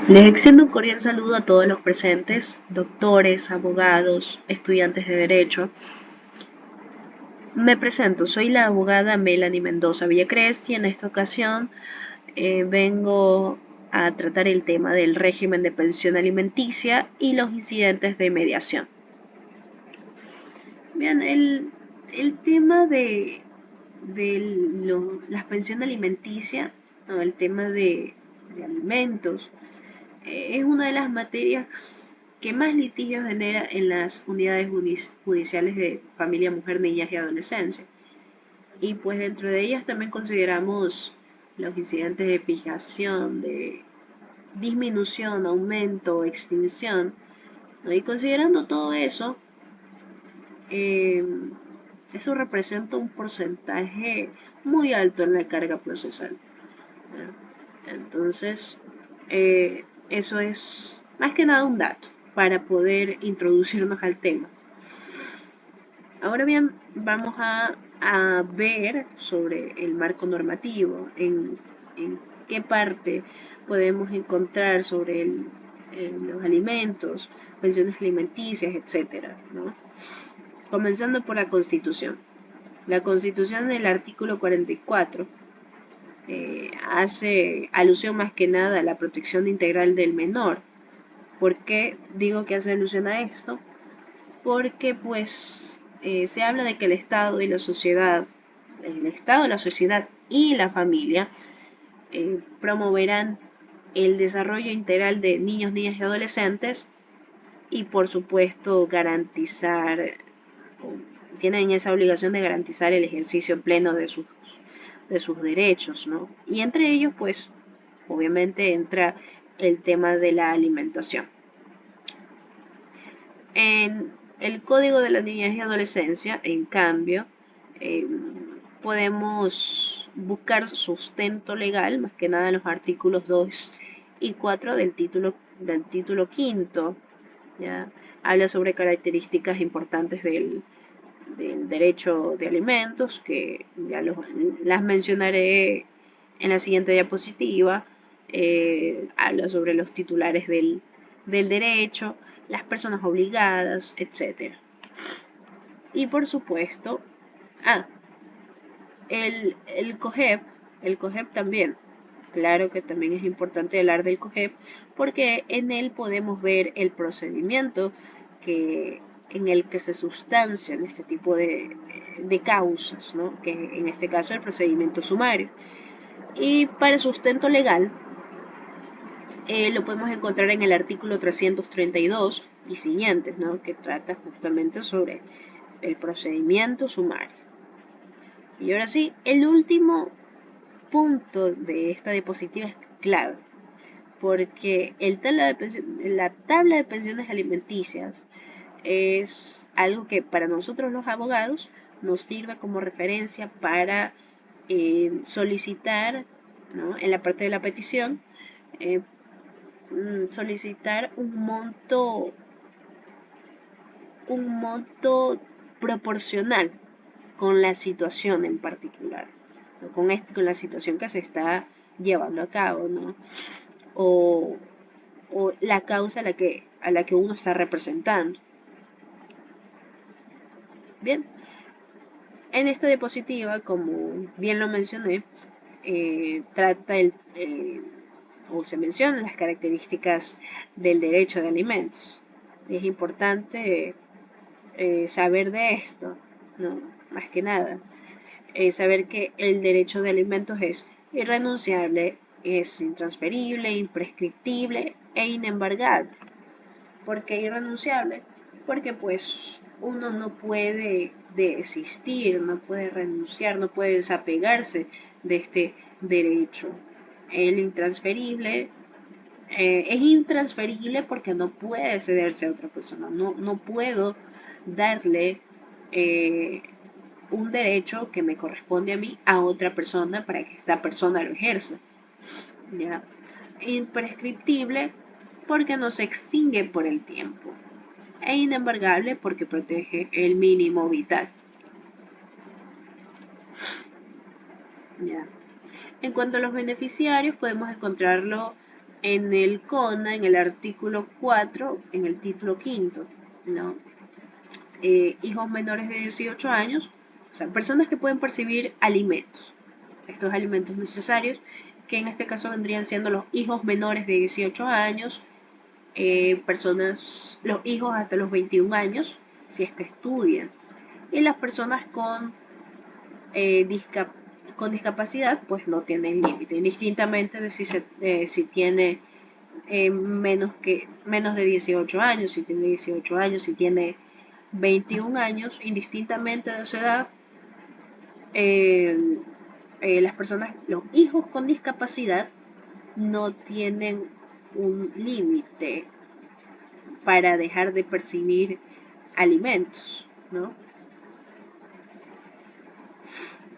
Les extiendo un cordial saludo a todos los presentes, doctores, abogados, estudiantes de Derecho. Me presento, soy la abogada Melanie Mendoza Villacrés y en esta ocasión vengo a tratar el tema del régimen de pensión alimenticia y los incidentes de mediación. Bien, el tema de las pensiones alimenticias, no, el tema de alimentos, es una de las materias que más litigios genera en las unidades judiciales de familia, mujer, niñas y adolescencia. Y pues dentro de ellas también consideramos los incidentes de fijación, de disminución, aumento, extinción, ¿no? Y considerando todo eso, eh, eso representa un porcentaje muy alto en la carga procesal, ¿no? Entonces, eso es más que nada un dato para poder introducirnos al tema. Ahora bien, vamos a ver sobre el marco normativo, en qué parte podemos encontrar sobre los alimentos, pensiones alimenticias, etcétera, ¿no? Comenzando por la Constitución. La Constitución del artículo 44 hace alusión más que nada a la protección integral del menor. ¿Por qué digo que hace alusión a esto? Porque pues se habla de que el Estado, la sociedad y la familia promoverán el desarrollo integral de niños, niñas y adolescentes y por supuesto tienen esa obligación de garantizar el ejercicio pleno de sus derechos, ¿no? Y entre ellos pues obviamente entra el tema de la alimentación. En el Código de la Niñez y Adolescencia, en cambio, eh, podemos buscar sustento legal, más que nada en los artículos 2 y 4 del título quinto. ¿Ya? Habla sobre características importantes del derecho de alimentos, que ya las mencionaré en la siguiente diapositiva. Habla sobre los titulares del derecho, las personas obligadas, etc. Y por supuesto, el COGEP también. Claro que también es importante hablar del COGEP porque en él podemos ver el procedimiento en el que se sustancian este tipo de causas, ¿no? Que en este caso el procedimiento sumario. Y para el sustento legal lo podemos encontrar en el artículo 332 y siguientes, ¿no? Que trata justamente sobre el procedimiento sumario. Y ahora sí, el último punto de esta diapositiva es clave, porque la tabla de pensiones alimenticias es algo que para nosotros los abogados nos sirve como referencia para solicitar, ¿no? En la parte de la petición, solicitar un monto proporcional con la situación en particular, ¿no? Con la situación que se está llevando a cabo, ¿no? O, o la causa a la que uno está representando. Bien, en esta diapositiva, como bien lo mencioné, trata o se mencionan las características del derecho de alimentos. Es importante saber de esto, ¿no? Más que nada, saber que el derecho de alimentos es irrenunciable, es intransferible, imprescriptible e inembargable. ¿Por qué irrenunciable? Porque pues uno no puede desistir, no puede renunciar, no puede desapegarse de este derecho. El intransferible es intransferible porque no puede cederse a otra persona. No puedo darle un derecho que me corresponde a mí a otra persona para que esta persona lo ejerza. ¿Ya? Imprescriptible porque no se extingue por el tiempo. E inembargable porque protege el mínimo vital. ¿Ya? En cuanto a los beneficiarios, podemos encontrarlo en el CONA, en el artículo 4, en el título quinto, ¿no? Hijos menores de 18 años, o sea, personas que pueden percibir alimentos, estos alimentos necesarios, que en este caso vendrían siendo los hijos menores de 18 años, los hijos hasta los 21 años, si es que estudian, y las personas eh, con discapacidad, pues no tienen límite, indistintamente de si tiene menos de 18 años, si tiene 18 años, si tiene 21 años, indistintamente de su edad, eh, los hijos con discapacidad no tienen un límite para dejar de percibir alimentos, ¿no?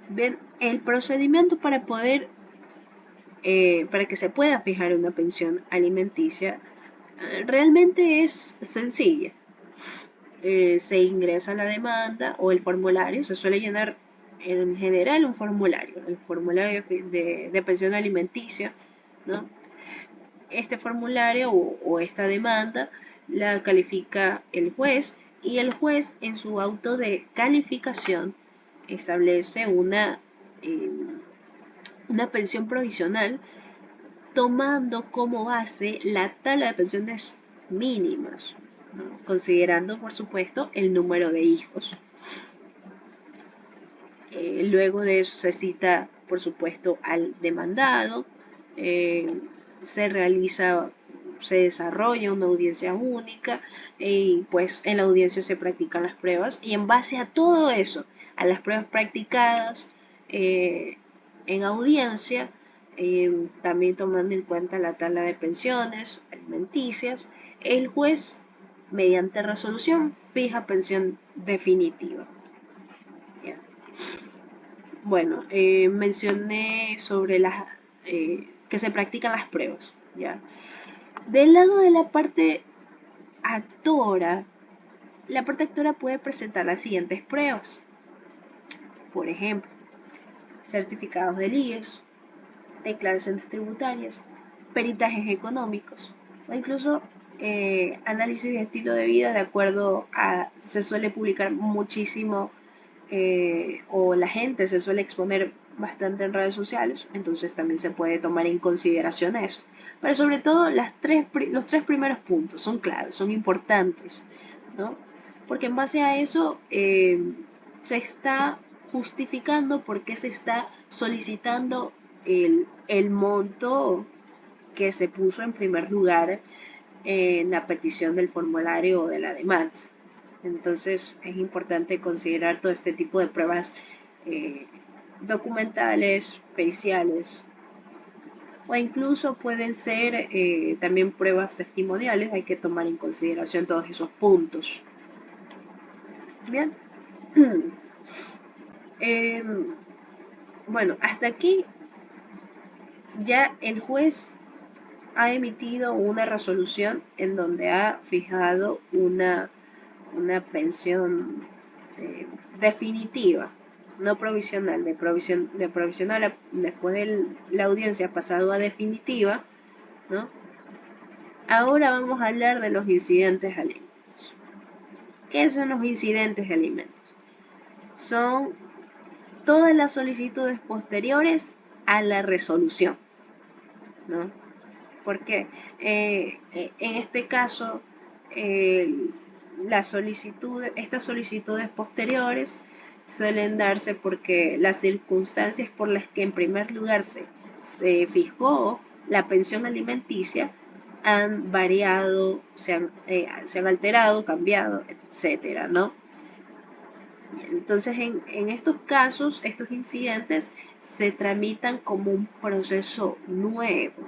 Bien, el procedimiento para que se pueda fijar una pensión alimenticia, realmente es sencilla. Se ingresa la demanda o el formulario, se suele llenar en general un formulario, el formulario de pensión alimenticia, ¿no? Este formulario o esta demanda la califica el juez, y el juez en su auto de calificación establece eh, una pensión provisional, tomando como base la tabla de pensiones mínimas, ¿no? Considerando por supuesto el número de hijos. Luego de eso se cita por supuesto al demandado, eh, se realiza, se desarrolla una audiencia única, y pues en la audiencia se practican las pruebas, y en base a todo eso, a las pruebas practicadas en audiencia, también tomando en cuenta la tabla de pensiones alimenticias, el juez mediante resolución fija pensión definitiva. ¿Ya? Bueno, mencioné sobre que se practican las pruebas, ¿ya? Del lado de actora, la parte actora puede presentar las siguientes pruebas. Por ejemplo, certificados del IES, declaraciones tributarias, peritajes económicos o incluso análisis de estilo de vida. De acuerdo a, se suele publicar muchísimo, o la gente se suele exponer bastante en redes sociales, entonces también se puede tomar en consideración eso. Pero sobre todo los tres primeros puntos son claves, son importantes, ¿no? Porque en base a eso se está justificando por qué se está solicitando el monto que se puso en primer lugar en la petición del formulario o de la demanda. Entonces es importante considerar todo este tipo de pruebas documentales, periciales, o incluso pueden ser también pruebas testimoniales. Hay que tomar en consideración todos esos puntos. Bien. Bueno, hasta aquí ya el juez ha emitido una resolución en donde ha fijado una pensión definitiva, no provisional, de provisional después de la audiencia ha pasado a definitiva, ¿no? Ahora vamos a hablar de los incidentes de alimentos. ¿Qué son los incidentes de alimentos? Son todas las solicitudes posteriores a la resolución, ¿no? Porque en este caso, estas solicitudes posteriores suelen darse porque las circunstancias por las que en primer lugar se fijó la pensión alimenticia han variado, se han alterado, cambiado, etcétera, ¿no? Entonces, en estos casos, estos incidentes se tramitan como un proceso nuevo.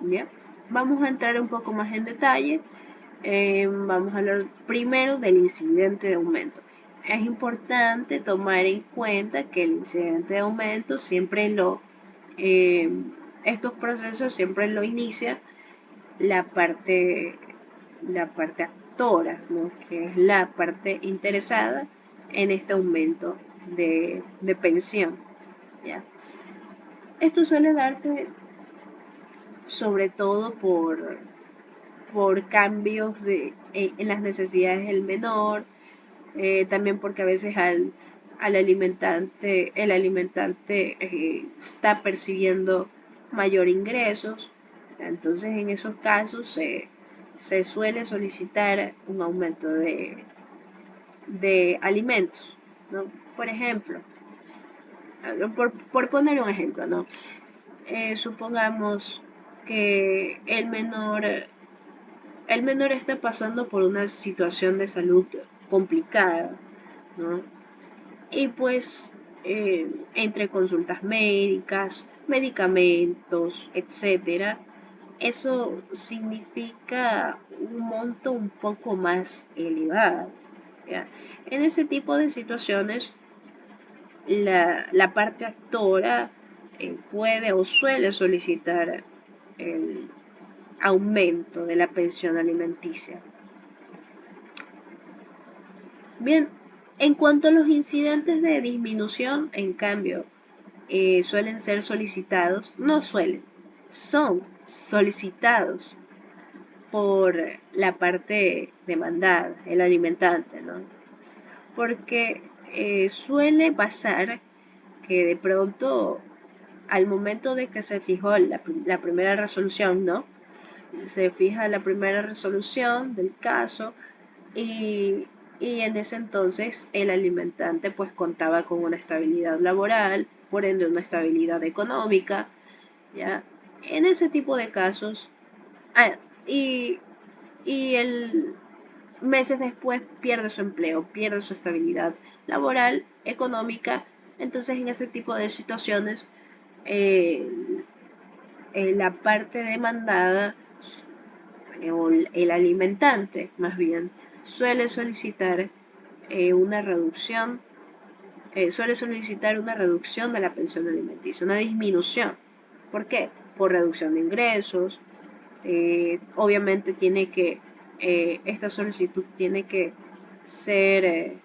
¿Ya? Vamos a entrar un poco más en detalle. Vamos a hablar primero del incidente de aumento. Es importante tomar en cuenta que el incidente de aumento estos procesos siempre lo inicia la parte actora, ¿no? Que es la parte interesada en este aumento de pensión. ¿Ya? Esto suele darse sobre todo por cambios en las necesidades del menor, también porque a veces al alimentante, el alimentante está percibiendo mayor ingresos, entonces en esos casos se suele solicitar un aumento de alimentos, ¿no? Por ejemplo, por poner un ejemplo, ¿no? Supongamos que el menor está pasando por una situación de salud complicada, ¿no? Y pues entre consultas médicas, medicamentos, etcétera, eso significa un monto un poco más elevado. ¿Ya? En ese tipo de situaciones, la parte actora puede o suele solicitar el aumento de la pensión alimenticia. Bien, en cuanto a los incidentes de disminución, en cambio, suelen ser solicitados, no suelen, son solicitados por la parte demandada, el alimentante, ¿no? Porque suele pasar que de pronto, al momento de que se fijó la primera resolución, ¿no? Se fija la primera resolución del caso y, y en ese entonces el alimentante pues contaba con una estabilidad laboral, por ende una estabilidad económica, ¿ya? En ese tipo de casos, ah, y, y el meses después pierde su empleo, pierde su estabilidad laboral, económica, entonces en ese tipo de situaciones eh, la parte demandada o el alimentante más bien suele solicitar una reducción suele solicitar una reducción de la pensión alimenticia, una disminución. ¿Por qué? Por reducción de ingresos. Obviamente esta solicitud tiene que ser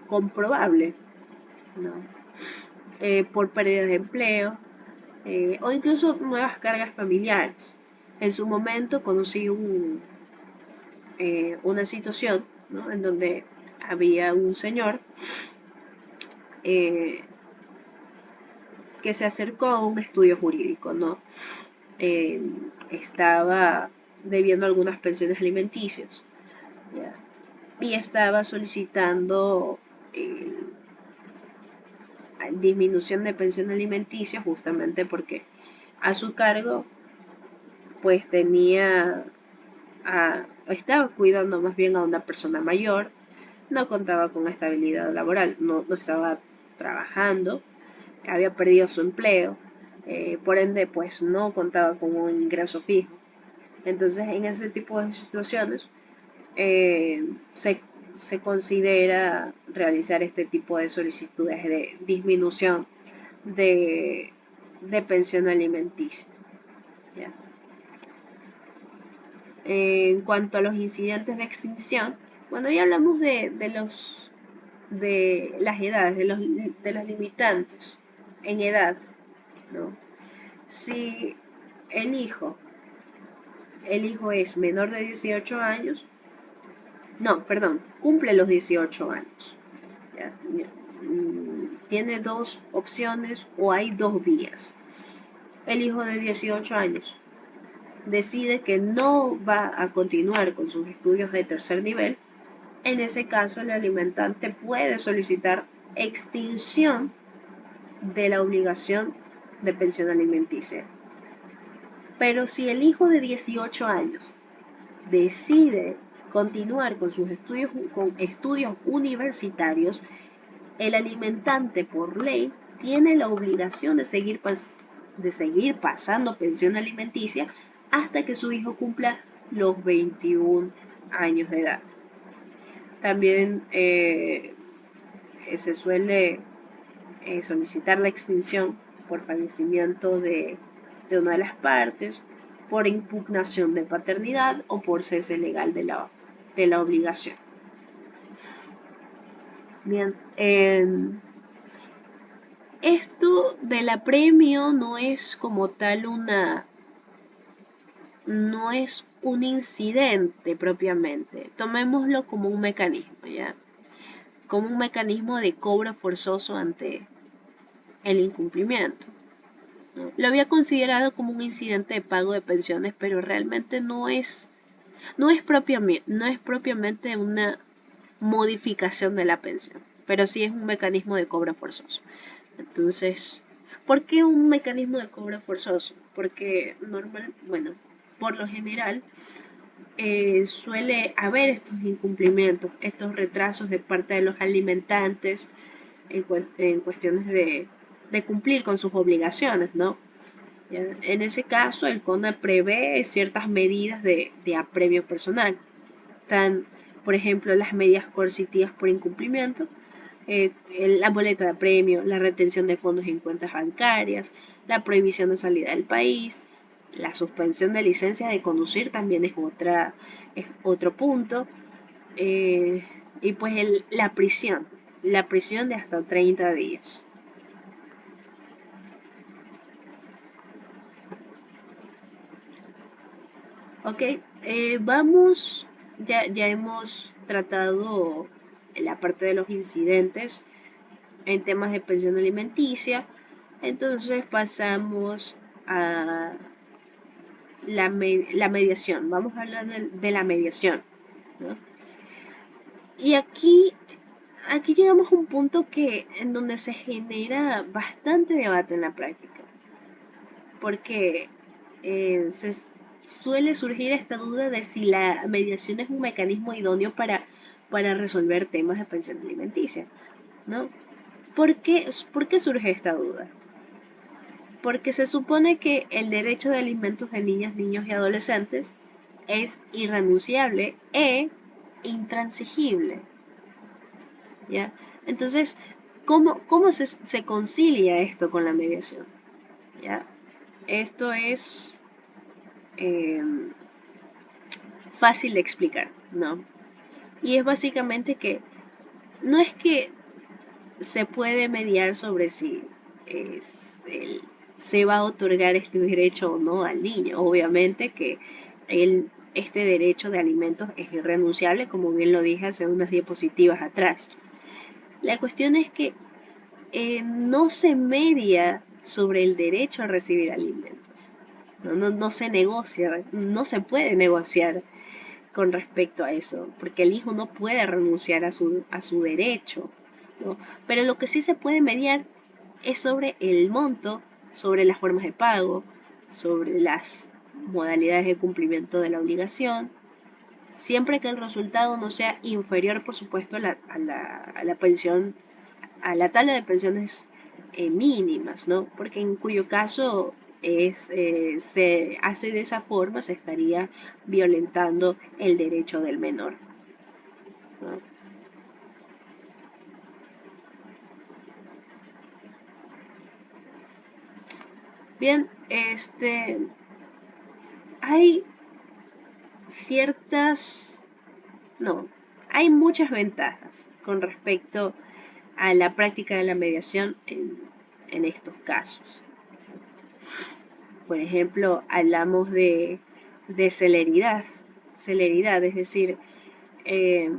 comprobable, ¿no? Por pérdida de empleo o incluso nuevas cargas familiares. En su momento conocí una situación, ¿no? En donde había un señor eh, que se acercó a un estudio jurídico, ¿no? Eh, Estaba debiendo algunas pensiones alimenticias, ¿ya? Y estaba solicitando disminución de pensión alimenticia justamente porque a su cargo pues estaba cuidando más bien a una persona mayor, no contaba con estabilidad laboral, no estaba trabajando, había perdido su empleo, por ende pues no contaba con un ingreso fijo. Entonces en ese tipo de situaciones eh, se, se considera realizar este tipo de solicitudes de disminución de, de pensión alimenticia. ¿Ya? En cuanto a los incidentes de extinción, bueno, ya hablamos de las edades, de los limitantes en edad, ¿no? Si el hijo, el hijo es menor de 18 años, no, perdón, cumple los 18 años. ¿Ya? Tiene dos opciones o hay dos vías. El hijo de 18 años decide que no va a continuar con sus estudios de tercer nivel. En ese caso, el alimentante puede solicitar extinción de la obligación de pensión alimenticia. Pero si el hijo de 18 años decide continuar con sus estudios universitarios, el alimentante por ley tiene la obligación de seguir pasando pensión alimenticia hasta que su hijo cumpla los 21 años de edad. También se suele solicitar la extinción por fallecimiento de una de las partes, por impugnación de paternidad o por cese legal de la obligación. Bien, Esto del apremio no es como tal no es un incidente propiamente. Tomémoslo como un mecanismo, ¿ya? Como un mecanismo de cobro forzoso ante el incumplimiento, ¿no? Lo había considerado como un incidente de pago de pensiones, pero realmente no es propiamente una modificación de la pensión, pero sí es un mecanismo de cobro forzoso. Entonces, ¿por qué un mecanismo de cobro forzoso? Porque bueno, por lo general suele haber estos incumplimientos, estos retrasos de parte de los alimentantes en cuestiones de cumplir con sus obligaciones, ¿no? ¿Ya? En ese caso, el CONA prevé ciertas medidas de apremio personal. Están, por ejemplo, las medidas coercitivas por incumplimiento, la boleta de apremio, la retención de fondos en cuentas bancarias, la prohibición de salida del país, la suspensión de licencia de conducir también es otro punto, eh, y pues la prisión de hasta 30 días. Ok, ya hemos tratado la parte de los incidentes en temas de pensión alimenticia, entonces pasamos a la mediación. Vamos a hablar de la mediación, ¿no? Y aquí llegamos a un punto en donde se genera bastante debate en la práctica, porque se suele surgir esta duda de si la mediación es un mecanismo idóneo para resolver temas de pensión alimenticia, ¿no? ¿Por qué surge esta duda? Porque se supone que el derecho de alimentos de niñas, niños y adolescentes es irrenunciable e intransigible, ¿ya? Entonces, cómo se concilia esto con la mediación? ¿Ya? Esto es eh, fácil de explicar, ¿no? Y es básicamente que no es que se puede mediar sobre si es se va a otorgar este derecho o no al niño. Obviamente que este derecho de alimentos es irrenunciable, como bien lo dije hace unas diapositivas atrás. La cuestión es que no se media sobre el derecho a recibir alimentos. No se negocia, no se puede negociar con respecto a eso, porque el hijo no puede renunciar a su derecho, ¿no? Pero lo que sí se puede mediar es sobre el monto, sobre las formas de pago, sobre las modalidades de cumplimiento de la obligación, siempre que el resultado no sea inferior, por supuesto, a la pensión, a la tabla de pensiones mínimas, ¿no? Porque en cuyo caso se hace de esa forma, se estaría violentando el derecho del menor, ¿no? Bien, hay ciertas, no, hay muchas ventajas con respecto a la práctica de la mediación en estos casos. Por ejemplo, hablamos de celeridad, es decir, eh,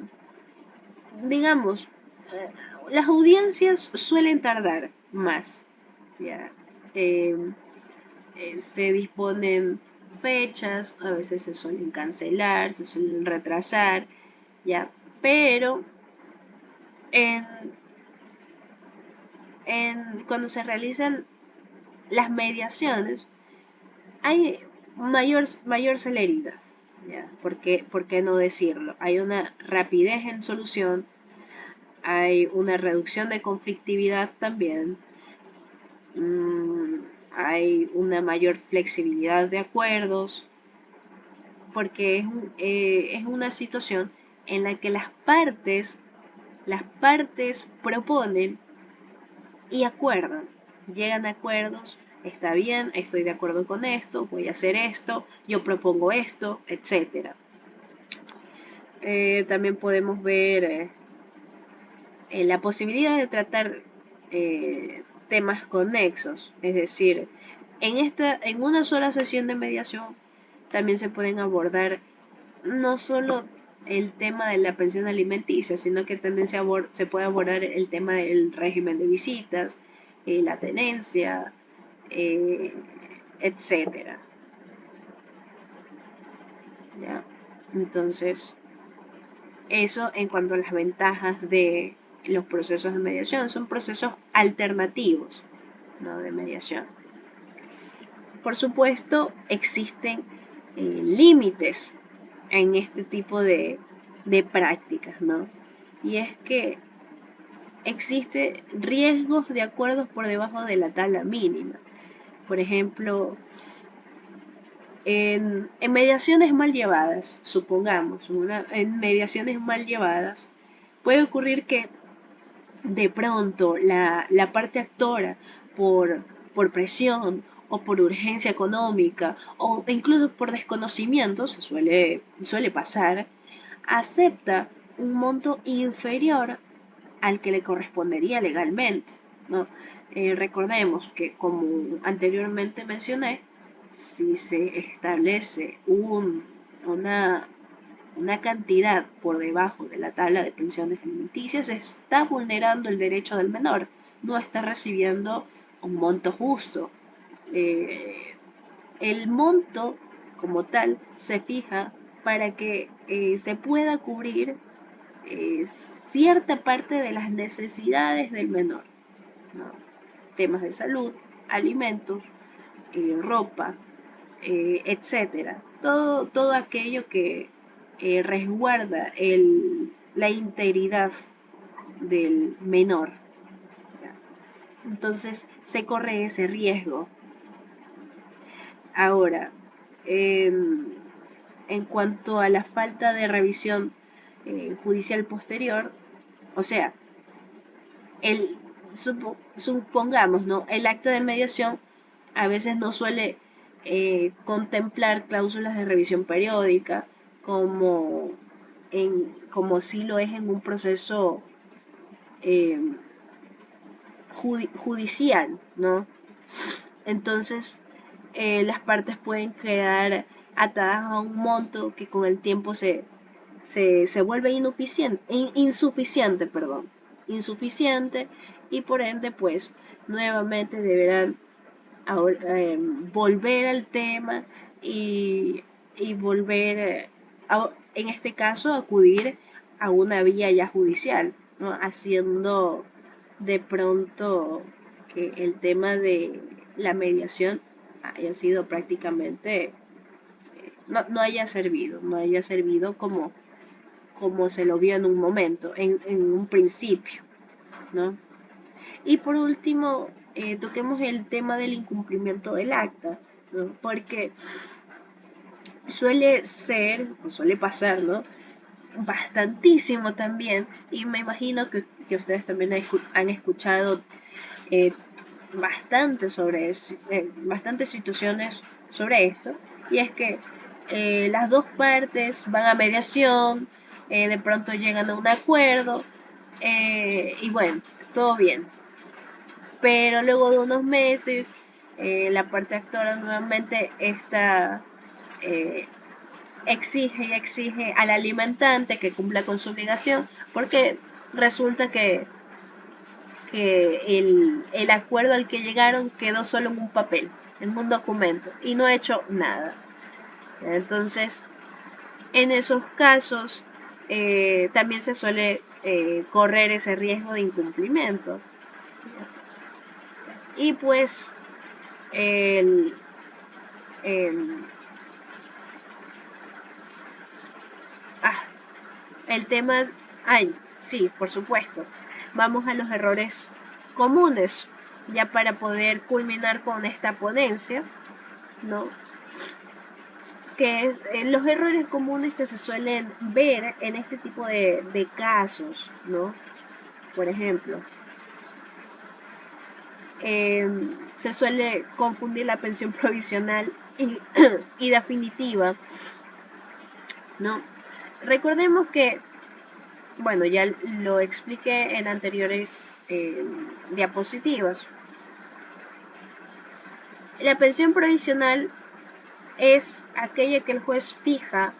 digamos, eh, las audiencias suelen tardar más, ¿ya? Eh, se disponen fechas, a veces se suelen cancelar, se suelen retrasar, ¿ya? Pero en, cuando se realizan las mediaciones, hay mayor celeridad, ¿ya? ¿Por qué no decirlo? Hay una rapidez en solución, hay una reducción de conflictividad también, mm, hay una mayor flexibilidad de acuerdos, porque es una situación en la que las partes proponen y acuerdan, llegan a acuerdos, está bien, estoy de acuerdo con esto, voy a hacer esto, yo propongo esto, etc. También podemos ver la posibilidad de tratar temas conexos, es decir, en una sola sesión de mediación también se pueden abordar no solo el tema de la pensión alimenticia, sino que también se puede abordar el tema del régimen de visitas, la tenencia, eh, etcétera. ¿Ya? Entonces, eso en cuanto a las ventajas de los procesos de mediación, son procesos alternativos, ¿no? De mediación. Por supuesto, existen límites en este tipo de prácticas, ¿no? Y es que existen riesgos de acuerdos por debajo de la tabla mínima. Por ejemplo, en mediaciones mal llevadas, supongamos, en mediaciones mal llevadas, puede ocurrir que de pronto la parte actora, por presión o por urgencia económica o incluso por desconocimiento, suele pasar, acepta un monto inferior al que le correspondería legalmente, ¿no? Recordemos que, como anteriormente mencioné, si se establece una cantidad por debajo de la tabla de pensiones alimenticias, se está vulnerando el derecho del menor, no está recibiendo un monto justo. El monto como tal se fija para que se pueda cubrir cierta parte de las necesidades del menor, ¿no? Temas de salud, alimentos, ropa, etcétera. Todo aquello que resguarda la integridad del menor. Entonces se corre ese riesgo. Ahora, en cuanto a la falta de revisión judicial posterior, o sea, el, supongamos, ¿no? El acta de mediación a veces no suele contemplar cláusulas de revisión periódica como, como si lo es en un proceso eh, judicial, ¿no? Entonces, las partes pueden quedar atadas a un monto que con el tiempo se vuelve insuficiente, insuficiente, y por ende pues nuevamente deberán volver al tema y volver en este caso acudir a una vía ya judicial, ¿no? Haciendo de pronto que el tema de la mediación haya sido prácticamente no haya servido como se lo vio en un momento, en un principio, ¿no? Y por último, toquemos el tema del incumplimiento del acta, ¿no? Porque suele ser, o suele pasar, ¿no? Bastantísimo también, y me imagino que ustedes también han escuchado eh, bastantes situaciones sobre esto, y es que las dos partes van a mediación, de pronto llegan a un acuerdo, y bueno, todo bien, pero luego de unos meses la parte actora nuevamente eh, exige y exige al alimentante que cumpla con su obligación, porque resulta que el acuerdo al que llegaron quedó solo en un papel, en un documento, y no ha hecho nada. Entonces, en esos casos, también se suele correr ese riesgo de incumplimiento. Y pues, el, el, ah, el tema, ay, sí, por supuesto. Vamos a los errores comunes, ya para poder culminar con esta ponencia, ¿no? Que es los errores comunes que se suelen ver en este tipo de casos, ¿no? Por ejemplo, se suele confundir la pensión provisional y definitiva, ¿no? Recordemos que, bueno, ya lo expliqué en anteriores diapositivas, La pensión provisional es aquella que el juez fija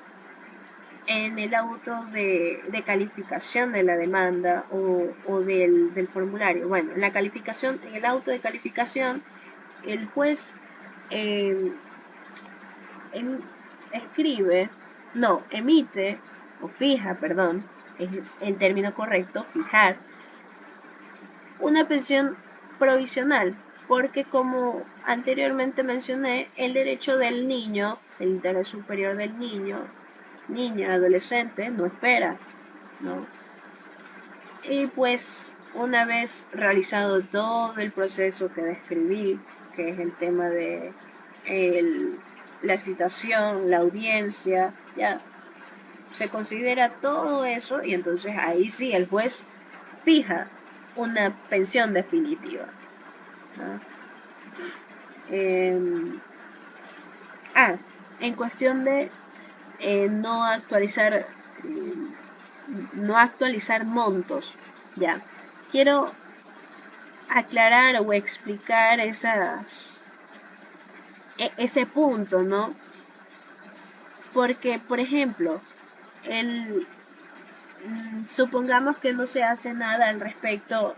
en el auto de calificación de la demanda o del formulario. Bueno, en la calificación, en el auto de calificación, el juez eh, em, escribe, no, emite o fija, perdón, es el término correcto, fijar, una pensión provisional, porque como anteriormente mencioné, el derecho del niño, el interés superior del niño, niña, adolescente, no espera, ¿no? Y pues una vez realizado todo el proceso que describí, que es el tema de el, la citación, la audiencia, ya se considera todo eso y entonces ahí sí el juez fija una pensión definitiva, ¿no? Eh, en cuestión de no actualizar no actualizar montos, ya. Quiero aclarar o explicar ese punto, ¿no? Porque, por ejemplo, el, supongamos que no se hace nada al respecto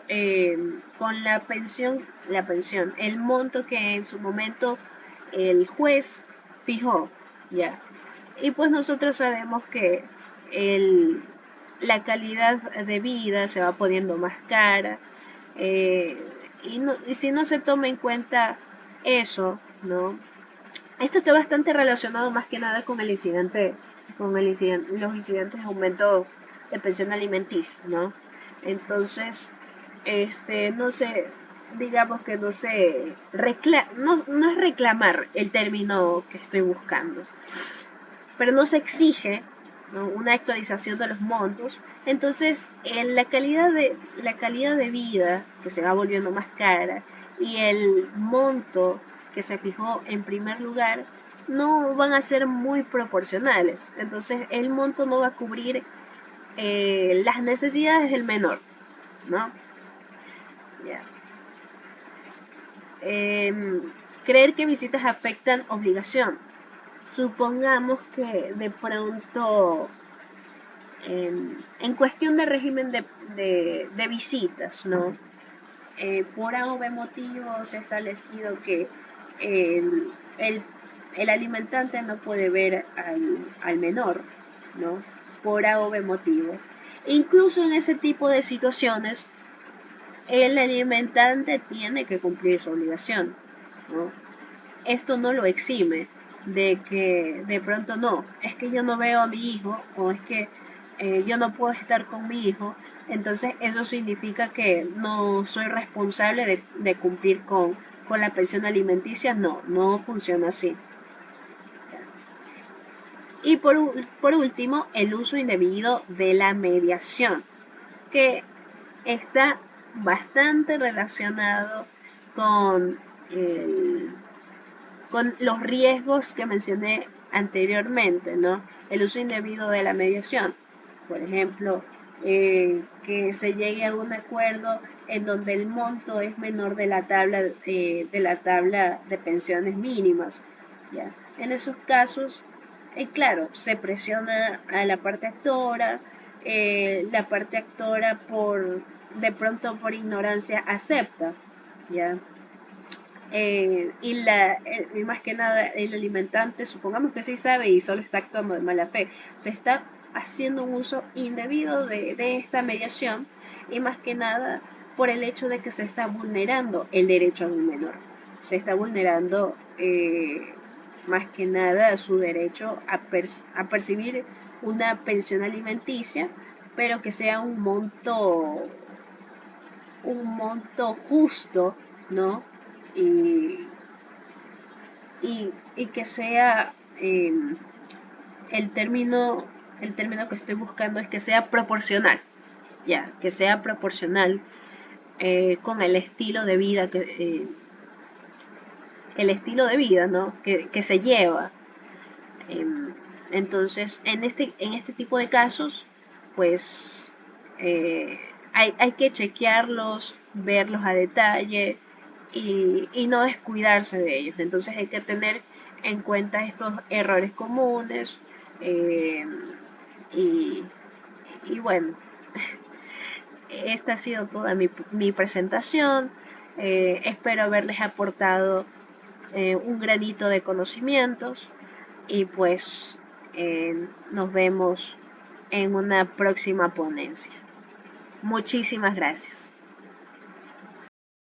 con la pensión, el monto que en su momento el juez fijó, ya. Y pues nosotros sabemos que el, la calidad de vida se va poniendo más cara eh, y si no se toma en cuenta eso, ¿no? Esto está bastante relacionado más que nada con los incidentes de aumento de pensión alimenticia, ¿no? Entonces, no sé, digamos que no es reclamar el término que estoy buscando, pero no se exige, ¿no?, una actualización de los montos. Entonces, la calidad de vida que se va volviendo más cara y el monto que se fijó en primer lugar no van a ser muy proporcionales. Entonces, el monto no va a cubrir las necesidades del menor, ¿no? Yeah. Creer que visitas afectan obligación. Supongamos que de pronto en cuestión de régimen de visitas, ¿no? Por A o B motivo se ha establecido que el, el, el alimentante no puede ver al menor, ¿no? Por A o B motivo. Incluso en ese tipo de situaciones, el alimentante tiene que cumplir su obligación, ¿no? Esto no lo exime de que de pronto no, es que yo no veo a mi hijo o es que yo no puedo estar con mi hijo, entonces eso significa que no soy responsable de cumplir con la pensión alimenticia. No, no funciona así. Y por último, el uso indebido de la mediación, que está bastante relacionado con el con los riesgos que mencioné anteriormente, ¿no? El uso indebido de la mediación, por ejemplo, que se llegue a un acuerdo en donde el monto es menor de la tabla de pensiones mínimas, ¿ya? En esos casos, claro, se presiona a la parte actora de pronto por ignorancia acepta, ¿ya? Y más que nada el alimentante, supongamos que sí sabe y solo está actuando de mala fe, se está haciendo un uso indebido de esta mediación y más que nada por el hecho de que se está vulnerando el derecho a un menor, se está vulnerando más que nada su derecho a percibir una pensión alimenticia, pero que sea un monto justo, ¿no? Y, y que sea el término el término que estoy buscando es que sea proporcional, ya, que sea proporcional con el estilo de vida el estilo de vida, ¿no?, que se lleva. Eh, entonces, en este tipo de casos, pues hay que chequearlos, verlos a detalle, y no descuidarse de ellos. Entonces hay que tener en cuenta estos errores comunes eh, y, y bueno, esta ha sido toda mi presentación. Espero haberles aportado un granito de conocimientos y pues nos vemos en una próxima ponencia. Muchísimas gracias.